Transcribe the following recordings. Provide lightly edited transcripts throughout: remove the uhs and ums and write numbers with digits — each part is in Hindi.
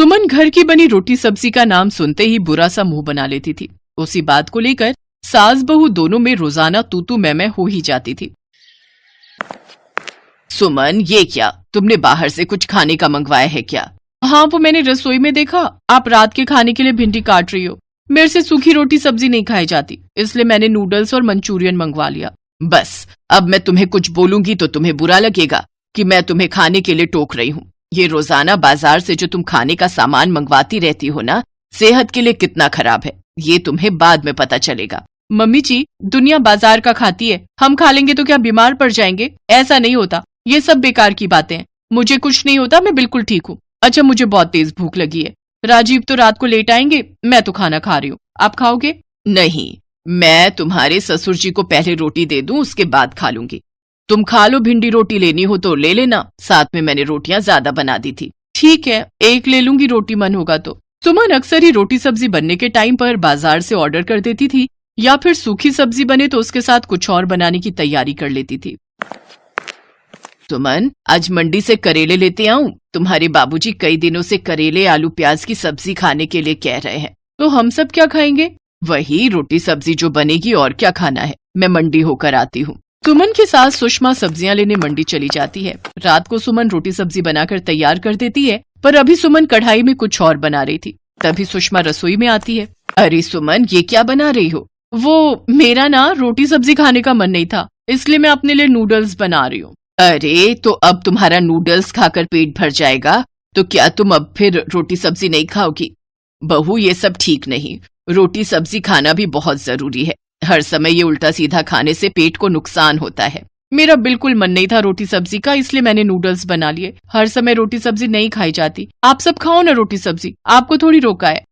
सुमन घर की बनी रोटी सब्जी का नाम सुनते ही बुरा सा मुंह बना लेती थी। उसी बात को लेकर सास बहू दोनों में रोजाना तू मैं हो ही जाती थी। सुमन, ये क्या, तुमने बाहर से कुछ खाने का मंगवाया है क्या? हाँ, वो मैंने रसोई में देखा, आप रात के खाने के लिए भिंडी काट रही हो। मेरे से सूखी रोटी सब्जी नहीं खाई जाती, इसलिए मैंने नूडल्स और मंचूरियन मंगवा लिया। बस, अब मैं तुम्हें कुछ बोलूंगी तो तुम्हें बुरा लगेगा कि मैं तुम्हें खाने के लिए टोक रही हूँ। ये रोजाना बाजार से जो तुम खाने का सामान मंगवाती रहती हो ना, सेहत के लिए कितना खराब है, ये तुम्हें बाद में पता चलेगा। मम्मी जी, दुनिया बाजार का खाती है, हम खा लेंगे तो क्या बीमार पड़ जाएंगे? ऐसा नहीं होता, ये सब बेकार की बातें हैं। मुझे कुछ नहीं होता, मैं बिल्कुल ठीक हूँ। अच्छा, मुझे बहुत तेज भूख लगी है। राजीव तो रात को लेट आएंगे, मैं तो खाना खा रही हूँ, आप खाओगे? नहीं, मैं तुम्हारे ससुर जी को पहले रोटी दे दूं, उसके बाद खा लूंगी। तुम खा लो, भिंडी रोटी लेनी हो तो ले लेना, साथ में मैंने रोटियां ज्यादा बना दी थी। ठीक है, एक ले लूंगी, रोटी मन होगा तो। सुमन अक्सर ही रोटी सब्जी बनने के टाइम पर बाजार से ऑर्डर कर देती थी, या फिर सूखी सब्जी बने तो उसके साथ कुछ और बनाने की तैयारी कर लेती थी। सुमन, आज मंडी से करेले लेते आऊं? तुम्हारे बाबूजी कई दिनों से करेले आलू प्याज की सब्जी खाने के लिए कह रहे हैं। तो हम सब क्या खाएंगे? वही रोटी सब्जी जो बनेगी, और क्या खाना है। मैं मंडी होकर आती हूँ। सुमन की सास सुषमा सब्जियां लेने मंडी चली जाती है। रात को सुमन रोटी सब्जी बनाकर तैयार कर देती है, पर अभी सुमन कढ़ाई में कुछ और बना रही थी। तभी सुषमा रसोई में आती है। अरे सुमन, ये क्या बना रही हो? वो मेरा ना रोटी सब्जी खाने का मन नहीं था, इसलिए मैं अपने लिए नूडल्स बना रही हूँ। अरे, तो अब तुम्हारा नूडल्स खाकर पेट भर जाएगा, तो क्या तुम अब फिर रोटी सब्जी नहीं खाओगी? बहू, ये सब ठीक नहीं। रोटी सब्जी खाना भी बहुत जरूरी है। हर समय ये उल्टा सीधा खाने से पेट को नुकसान होता है। मेरा बिल्कुल मन नहीं था रोटी सब्जी का, इसलिए मैंने नूडल्स बना लिए। हर समय रोटी सब्जी नहीं खाई जाती, आप सब खाओ ना रोटी सब्जी, आपको थोड़ी रोका है।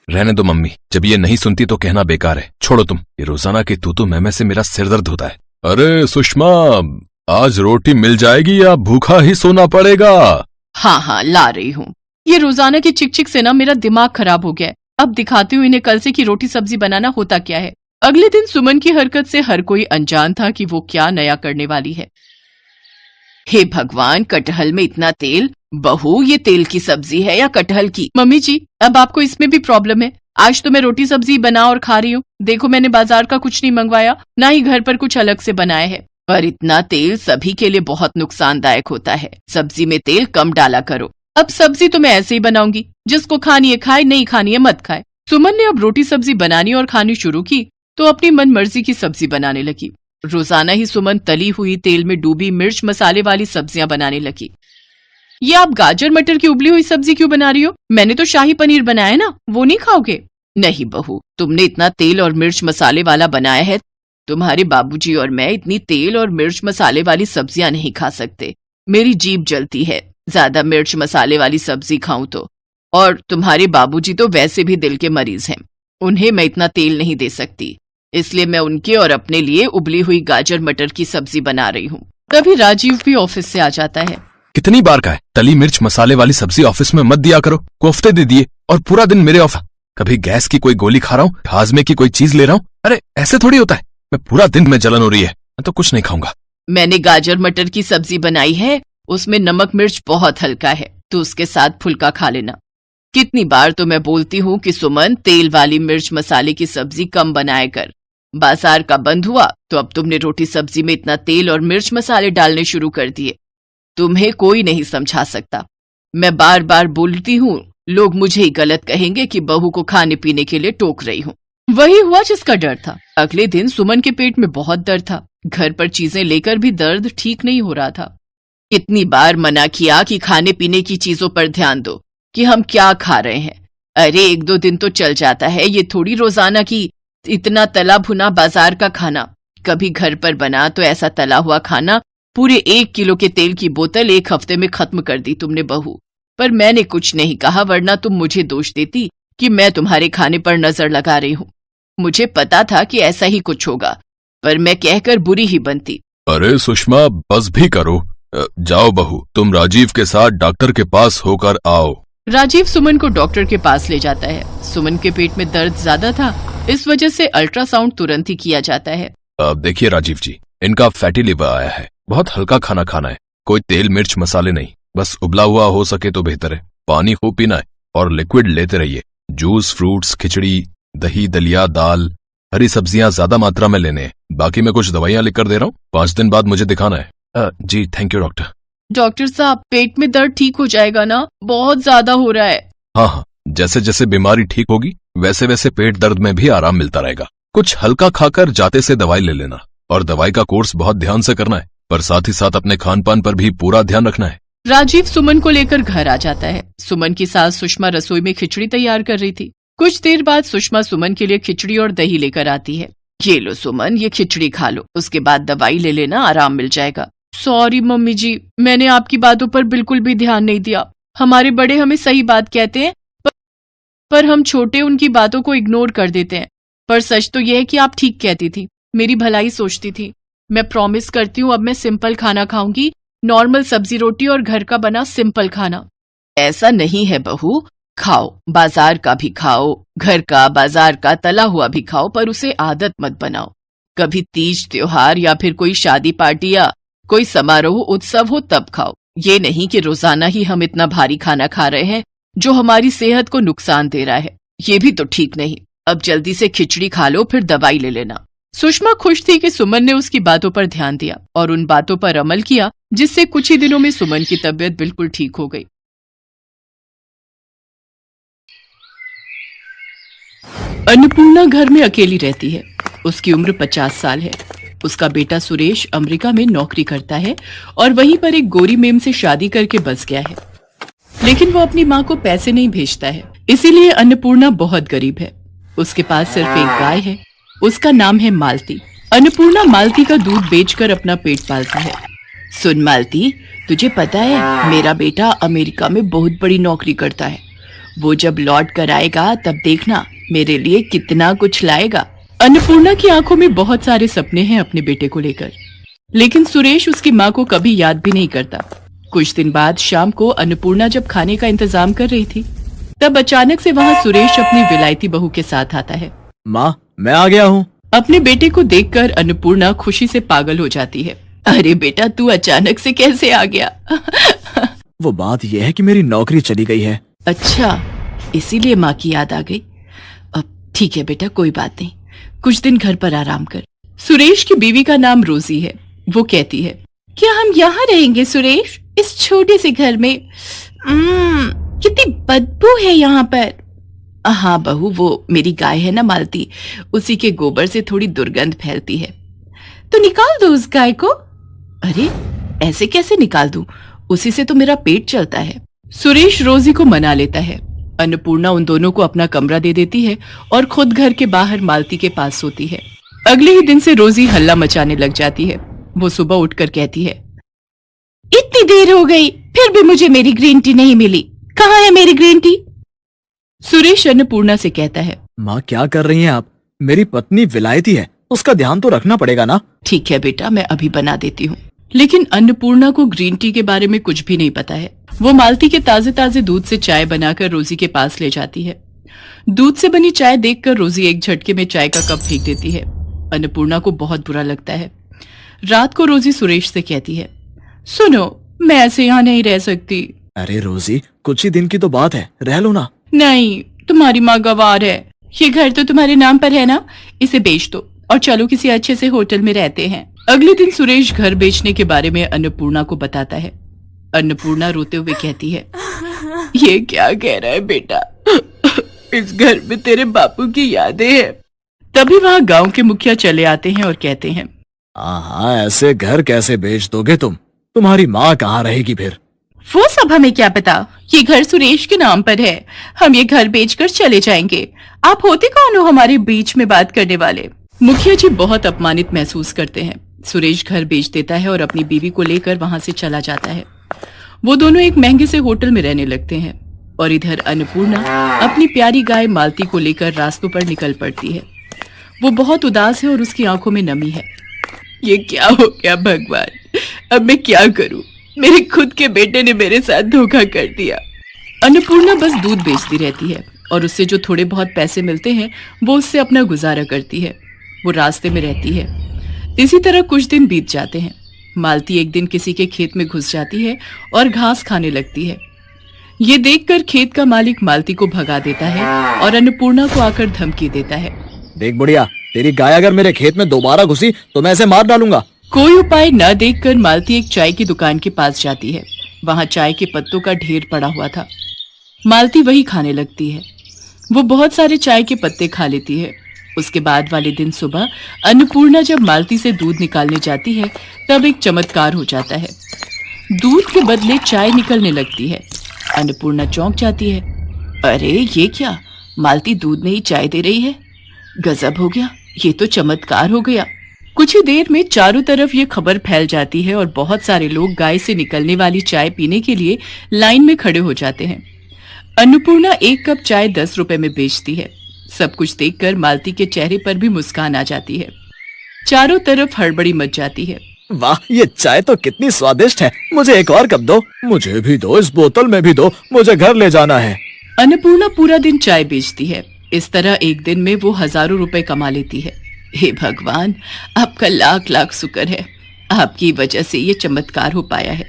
रहने दो मम्मी, जब ये नहीं सुनती तो कहना बेकार है। छोड़ो तुम, ये रोजाना की तू मैं से मेरा सिर दर्द होता है। अरे सुषमा, आज रोटी मिल जाएगी या भूखा ही सोना पड़ेगा? हाँ, ला रही हूँ। ये रोजाना की चिक चिक से ना मेरा दिमाग खराब हो गया है। अब दिखाती हूँ इन्हें कल से कि रोटी सब्जी बनाना होता क्या है। अगले दिन सुमन की हरकत से हर कोई अनजान था कि वो क्या नया करने वाली है। हे भगवान, कटहल में इतना तेल। बहू, ये तेल की सब्जी है या कटहल की? मम्मी जी, अब आपको इसमें भी प्रॉब्लम है। आज तो मैं रोटी सब्जी बना और खा रही हूँ। देखो, मैंने बाजार का कुछ नहीं मंगवाया, ना ही घर पर कुछ अलग से बनाया है। पर इतना तेल सभी के लिए बहुत नुकसानदायक होता है। सब्जी में तेल कम डाला करो। अब सब्जी तो मैं ऐसे ही बनाऊंगी, जिसको खानी है खाए, नहीं खानी है मत खाए। सुमन ने अब रोटी सब्जी बनानी और खानी शुरू की तो अपनी मन मर्जी की सब्जी बनाने लगी। रोजाना ही सुमन तली हुई तेल में डूबी मिर्च मसाले वाली सब्जियां बनाने लगी। ये आप गाजर मटर की उबली हुई सब्जी क्यों बना रही हो? मैंने तो शाही पनीर बनाया ना, वो नहीं खाओगे? नहीं बहू, तुमने इतना तेल और मिर्च मसाले वाला बनाया है, तुम्हारे बाबूजी और मैं इतनी तेल और मिर्च मसाले वाली सब्जियां नहीं खा सकते। मेरी जीभ जलती है ज्यादा मिर्च मसाले वाली सब्जी खाऊं तो। और तुम्हारे बाबूजी तो वैसे भी दिल के मरीज हैं, उन्हें मैं इतना तेल नहीं दे सकती, इसलिए मैं उनके और अपने लिए उबली हुई गाजर मटर की सब्जी बना रही हूँ। तभी राजीव भी ऑफिस से आ जाता है। कितनी बार का है, तली मिर्च मसाले वाली सब्जी ऑफिस में मत दिया करो। कोफ्ते दे दिए और पूरा दिन मेरे ऑफिस। कभी गैस की कोई गोली खा रहा हूँ, हाजमे की कोई चीज ले रहा हूँ। अरे ऐसे थोड़ी होता है, मैं पूरा दिन में जलन हो रही है, मैं तो कुछ नहीं खाऊंगा। मैंने गाजर मटर की सब्जी बनाई है, उसमें नमक मिर्च बहुत हल्का है, तो उसके साथ फुल्का खा लेना। कितनी बार तो मैं बोलती हूँ कि सुमन, तेल वाली मिर्च मसाले की सब्जी कम बनाया कर। बाजार का बंद हुआ तो अब तुमने रोटी सब्जी में इतना तेल और मिर्च मसाले डालने शुरू कर दिए। तुम्हें कोई नहीं समझा सकता। मैं बार बार बोलती हूँ, लोग मुझे ही गलत कहेंगे कि बहू को खाने पीने के लिए टोक रही हूँ। वही हुआ जिसका डर था। अगले दिन सुमन के पेट में बहुत दर्द था। घर पर चीजें लेकर भी दर्द ठीक नहीं हो रहा था। कितनी बार मना किया कि खाने पीने की चीजों पर ध्यान दो, कि हम क्या खा रहे हैं। अरे 1-2 दिन तो चल जाता है, ये थोड़ी रोजाना की इतना तला भुना बाजार का खाना। कभी घर पर बना तो ऐसा तला हुआ खाना, पूरे 1 किलो के तेल की बोतल 1 हफ्ते में खत्म कर दी तुमने बहू। पर मैंने कुछ नहीं कहा, वरना तुम मुझे दोष देती कि मैं तुम्हारे खाने पर नजर लगा रही हूँ। मुझे पता था कि ऐसा ही कुछ होगा, पर मैं कहकर बुरी ही बनती। अरे सुषमा, बस भी करो। जाओ बहू, तुम राजीव के साथ डॉक्टर के पास होकर आओ। राजीव सुमन को डॉक्टर के पास ले जाता है। सुमन के पेट में दर्द ज्यादा था, इस वजह से अल्ट्रासाउंड तुरंत ही किया जाता है। अब देखिए राजीव जी, इनका फैटी लिवर आया है। बहुत हल्का खाना खाना है, कोई तेल मिर्च मसाले नहीं, बस उबला हुआ हो सके तो बेहतर है। पानी खूब पीना है और लिक्विड लेते रहिए। जूस, फ्रूट्स, खिचड़ी, दही, दलिया, दाल, हरी सब्जियां ज्यादा मात्रा में लेने हैं। बाकी मैं कुछ दवाइयां लिख कर दे रहा हूँ, 5 दिन बाद मुझे दिखाना है। जी थैंक यू डॉक्टर। डॉक्टर साहब, पेट में दर्द ठीक हो जाएगा ना? बहुत ज्यादा हो रहा है। हाँ, जैसे जैसे बीमारी ठीक होगी वैसे वैसे पेट दर्द में भी आराम मिलता रहेगा। कुछ हल्का खाकर जाते से दवाई ले लेना और दवाई का कोर्स बहुत ध्यान से करना है, पर साथ ही साथ अपने खान पान पर भी पूरा ध्यान रखना है। राजीव सुमन को लेकर घर आ जाता है। सुमन की सास सुषमा रसोई में खिचड़ी तैयार कर रही थी। कुछ देर बाद सुषमा सुमन के लिए खिचड़ी और दही लेकर आती है। ये लो सुमन, ये खिचड़ी खा लो, उसके बाद दवाई ले लेना, आराम मिल जाएगा। सॉरी मम्मी जी, मैंने आपकी बातों पर बिल्कुल भी ध्यान नहीं दिया। हमारे बड़े हमें सही बात कहते हैं, पर हम छोटे उनकी बातों को इग्नोर कर देते हैं। पर सच तो यह है कि आप ठीक कहती थी, मेरी भलाई सोचती थी। मैं प्रॉमिस करती हूँ अब मैं सिंपल खाना खाऊंगी, नॉर्मल सब्जी रोटी और घर का बना सिंपल खाना। ऐसा नहीं है बहू, खाओ, बाजार का भी खाओ, घर का बाजार का तला हुआ भी खाओ, पर उसे आदत मत बनाओ। कभी तीज त्योहार या फिर कोई शादी पार्टी या कोई समारोह उत्सव हो तब खाओ। ये नहीं कि रोजाना ही हम इतना भारी खाना खा रहे हैं जो हमारी सेहत को नुकसान दे रहा है। ये भी तो ठीक नहीं। अब जल्दी से खिचड़ी खा लो, फिर दवाई ले लेना। सुषमा खुश थी कि सुमन ने उसकी बातों पर ध्यान दिया और उन बातों पर अमल किया, जिससे कुछ ही दिनों में सुमन की तबीयत बिल्कुल ठीक हो गई। अन्नपूर्णा घर में अकेली रहती है। उसकी उम्र 50 साल है। उसका बेटा सुरेश अमेरिका में नौकरी करता है और वहीं पर एक गोरी मेम से शादी करके बस गया है, लेकिन वो अपनी माँ को पैसे नहीं भेजता है, इसीलिए अन्नपूर्णा बहुत गरीब है। उसके पास सिर्फ एक गाय है, उसका नाम है मालती। अन्नपूर्णा मालती का दूध बेचकर अपना पेट पालती है। सुन मालती, तुझे पता है मेरा बेटा अमेरिका में बहुत बड़ी नौकरी करता है। वो जब लौट कर आएगा तब देखना मेरे लिए कितना कुछ लाएगा। अन्नपूर्णा की आंखों में बहुत सारे सपने हैं अपने बेटे को लेकर, लेकिन सुरेश उसकी माँ को कभी याद भी नहीं करता। कुछ दिन बाद शाम को अन्नपूर्णा जब खाने का इंतजाम कर रही थी, तब अचानक से वहाँ सुरेश अपनी विलायती बहू के साथ आता है। माँ, मैं आ गया हूँ। अपने बेटे को देखकर अन्नपूर्णा खुशी से पागल हो जाती है। अरे बेटा, तू अचानक से कैसे आ गया? वो बात यह है कि मेरी नौकरी चली गई है। अच्छा, इसीलिए माँ की याद आ गई। अब ठीक है बेटा, कोई बात नहीं, कुछ दिन घर पर आराम कर। सुरेश की बीवी का नाम रोजी है। वो कहती है, क्या हम यहाँ रहेंगे सुरेश, इस छोटे से घर में? कितनी बदबू है यहाँ पर। हाँ बहू, वो मेरी गाय है ना मालती, उसी के गोबर से थोड़ी दुर्गंध फैलती है। तो निकाल दो उस गाय को। अरे ऐसे कैसे निकाल दूं, उसी से तो मेरा पेट चलता है। सुरेश रोजी को मना लेता है। अन्नपूर्णा उन दोनों को अपना कमरा दे देती है और खुद घर के बाहर मालती के पास सोती है। अगले ही दिन से रोजी हल्ला मचाने लग जाती है। वो सुबह उठकर कहती है, इतनी देर हो गई फिर भी मुझे मेरी ग्रीन टी नहीं मिली, कहाँ है मेरी ग्रीन टी? सुरेश अन्नपूर्णा से कहता है, माँ क्या कर रही हैं आप? मेरी पत्नी विलायती है, उसका ध्यान तो रखना पड़ेगा ना। ठीक है बेटा, मैं अभी बना देती हूँ। लेकिन अन्नपूर्णा को ग्रीन टी के बारे में कुछ भी नहीं पता है। वो मालती के ताजे ताजे दूध से चाय बनाकर रोजी के पास ले जाती है। दूध से बनी चाय देखकर रोजी एक झटके में चाय का कप फेंक देती है। अन्नपूर्णा को बहुत बुरा लगता है। रात को रोजी सुरेश से कहती है, सुनो, मैं ऐसे यहाँ नहीं रह सकती। अरे रोजी, कुछ ही दिन की तो बात है, रह लो ना। नहीं, तुम्हारी माँ गवार है। ये घर तो तुम्हारे नाम पर है ना, इसे बेच दो और चलो किसी अच्छे से होटल में रहते हैं। अगले दिन सुरेश घर बेचने के बारे में अन्नपूर्णा को बताता है। अन्नपूर्णा रोते हुए कहती है, ये क्या कह रहा है बेटा, इस घर में तेरे बापू की यादें हैं। तभी वहाँ गांव के मुखिया चले आते हैं और कहते हैं, हाँ, ऐसे घर कैसे बेच दोगे तुम? तुम्हारी माँ कहाँ रहेगी फिर? वो सब हमें क्या पता, ये घर सुरेश के नाम पर है। हम ये घर बेचकर चले जाएंगे। आप होते कौन हो हमारे बीच में बात करने वाले? मुखिया जी बहुत अपमानित महसूस करते हैं। सुरेश घर बेच देता है और अपनी बीवी को लेकर वहां से चला जाता है। वो दोनों एक महंगे से होटल में रहने लगते हैं और इधर अन्नपूर्णा अपनी प्यारी गाय मालती को लेकर रास्तों पर निकल पड़ती है। वो बहुत उदास है और उसकी आंखों में नमी है। ये क्या हो गया भगवान, अब मैं क्या करूं? मेरे खुद के बेटे ने मेरे साथ धोखा कर दिया। अन्नपूर्णा बस दूध बेचती रहती है और उससे जो थोड़े बहुत पैसे मिलते हैं वो उससे अपना गुजारा करती है। वो रास्ते में रहती है। इसी तरह कुछ दिन बीत जाते हैं। मालती एक दिन किसी के खेत में घुस जाती है और घास खाने लगती है। ये देखकर खेत का मालिक मालती को भगा देता है और अन्नपूर्णा को आकर धमकी देता है। देख बुढ़िया, तेरी गाय अगर मेरे खेत में दोबारा घुसी तो मैं इसे मार डालूंगा। कोई उपाय न देखकर मालती एक चाय की दुकान के पास जाती है। वहां चाय के पत्तों का ढेर पड़ा हुआ था। मालती वही खाने लगती है। वो बहुत सारे चाय के पत्ते खा लेती है। उसके बाद वाले दिन सुबह अन्नपूर्णा जब मालती से दूध निकालने जाती है तब एक चमत्कार हो जाता है। दूध के बदले चाय निकलने लगती है। अन्नपूर्णा चौंक जाती है। अरे ये क्या, मालती दूध में ही चाय दे रही है। गजब हो गया, ये तो चमत्कार हो गया। कुछ ही देर में चारों तरफ ये खबर फैल जाती है और बहुत सारे लोग गाय से निकलने वाली चाय पीने के लिए लाइन में खड़े हो जाते हैं। अन्नपूर्णा एक कप चाय 10 रुपए में बेचती है। सब कुछ देखकर मालती के चेहरे पर भी मुस्कान आ जाती है। चारों तरफ हड़बड़ी मच जाती है। वाह, ये चाय तो कितनी स्वादिष्ट है। मुझे एक और कप दो। मुझे भी दो, इस बोतल में भी दो, मुझे घर ले जाना है। अन्नपूर्णा पूरा दिन चाय बेचती है। इस तरह एक दिन में वो हजारों रुपए कमा लेती है। हे भगवान, आपका लाख लाख शुक्र है। आपकी वजह से ये चमत्कार हो पाया है।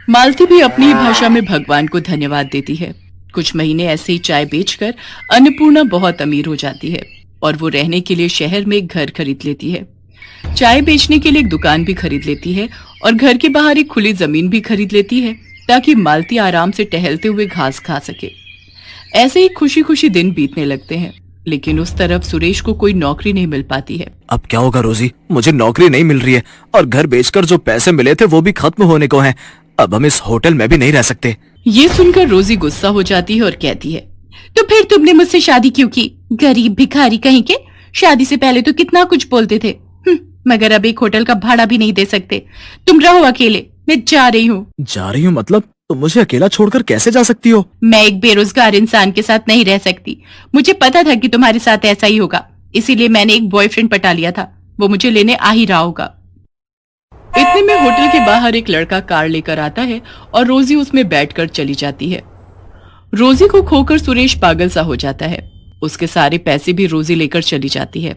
मालती भी अपनी भाषा में भगवान को धन्यवाद देती है। कुछ महीने ऐसे ही चाय बेचकर अन्नपूर्णा बहुत अमीर हो जाती है और वो रहने के लिए शहर में एक घर खरीद लेती है। चाय बेचने के लिए एक दुकान भी खरीद लेती है और घर के बाहर एक खुली जमीन भी खरीद लेती है ताकि मालती आराम से टहलते हुए घास खा सके। ऐसे ही खुशी खुशी दिन बीतने लगते हैं, लेकिन उस तरफ सुरेश को कोई नौकरी नहीं मिल पाती है। अब क्या होगा रोजी, मुझे नौकरी नहीं मिल रही है और घर बेचकर जो पैसे मिले थे वो भी खत्म होने को हैं। अब हम इस होटल में भी नहीं रह सकते। ये सुनकर रोजी गुस्सा हो जाती है और कहती है, तो फिर तुमने मुझसे शादी क्यों की? गरीब भिखारी कहीं के। शादी से पहले तो कितना कुछ बोलते थे, मगर अब एक होटल का भाड़ा भी नहीं दे सकते। तुम रहो अकेले, मैं जा रही हूँ। जा रही हूँ मतलब? तुम मुझे अकेला छोड़कर कैसे जा सकती हो? मैं एक बेरोजगार इंसान के साथ नहीं रह सकती। मुझे पता था कि तुम्हारे साथ ऐसा ही होगा, इसीलिए मैंने एक बॉयफ्रेंड पटा लिया था। वो मुझे लेने आ ही रहा होगा। इतने में होटल के बाहर एक लड़का कार लेकर आता है और रोजी उसमें बैठकर चली जाती है। रोजी को खोकर सुरेश पागल सा हो जाता है। उसके सारे पैसे भी रोजी लेकर चली जाती है।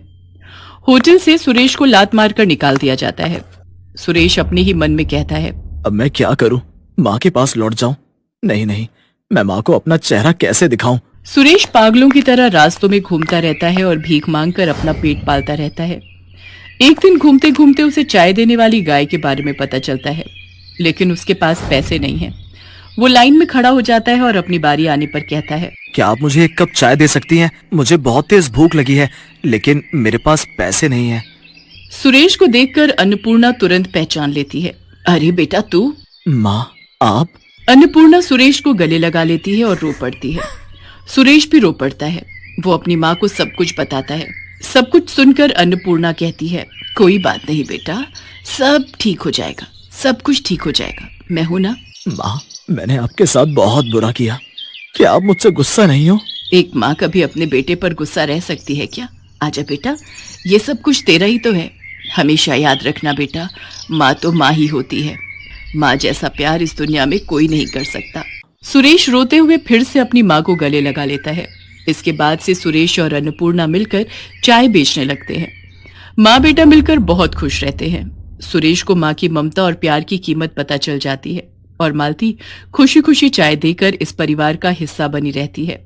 होटल से सुरेश को लात मारकर निकाल दिया जाता है। सुरेश अपने ही मन में कहता है, अब मैं क्या करूं? माँ के पास लौट जाऊं? नहीं नहीं, मैं माँ को अपना चेहरा कैसे दिखाऊं? सुरेश पागलों की तरह रास्तों में घूमता रहता है और भीख मांगकर अपना पेट पालता रहता है। एक दिन घूमते घूमते उसे चाय देने वाली गाय के बारे में पता चलता है, लेकिन उसके पास पैसे नहीं हैं। वो लाइन में खड़ा हो जाता है और अपनी बारी आने पर कहता है, क्या आप मुझे एक कप चाय दे सकती हैं? मुझे बहुत तेज भूख लगी है, लेकिन मेरे पास पैसे नहीं है। सुरेश को देखकर अन्नपूर्णा तुरंत पहचान लेती है। अरे बेटा तू? माँ आप? अन्नपूर्णा सुरेश को गले लगा लेती है और रो पड़ती है। सुरेश भी रो पड़ता है। वो अपनी माँ को सब कुछ बताता है। सब कुछ सुनकर अन्नपूर्णा कहती है, कोई बात नहीं बेटा, सब ठीक हो जाएगा, सब कुछ ठीक हो जाएगा, मैं हूं ना। माँ, मैंने आपके साथ बहुत बुरा किया, क्या आप मुझसे गुस्सा नहीं हो? एक माँ कभी अपने बेटे पर गुस्सा रह सकती है क्या? आजा बेटा, ये सब कुछ तेरा ही तो है। हमेशा याद रखना बेटा, माँ तो माँ ही होती है। माँ जैसा प्यार इस दुनिया में कोई नहीं कर सकता। सुरेश रोते हुए फिर से अपनी माँ को गले लगा लेता है। इसके बाद से सुरेश और अन्नपूर्णा मिलकर चाय बेचने लगते हैं। माँ बेटा मिलकर बहुत खुश रहते हैं। सुरेश को माँ की ममता और प्यार की कीमत पता चल जाती है और मालती खुशी खुशी चाय देकर इस परिवार का हिस्सा बनी रहती है।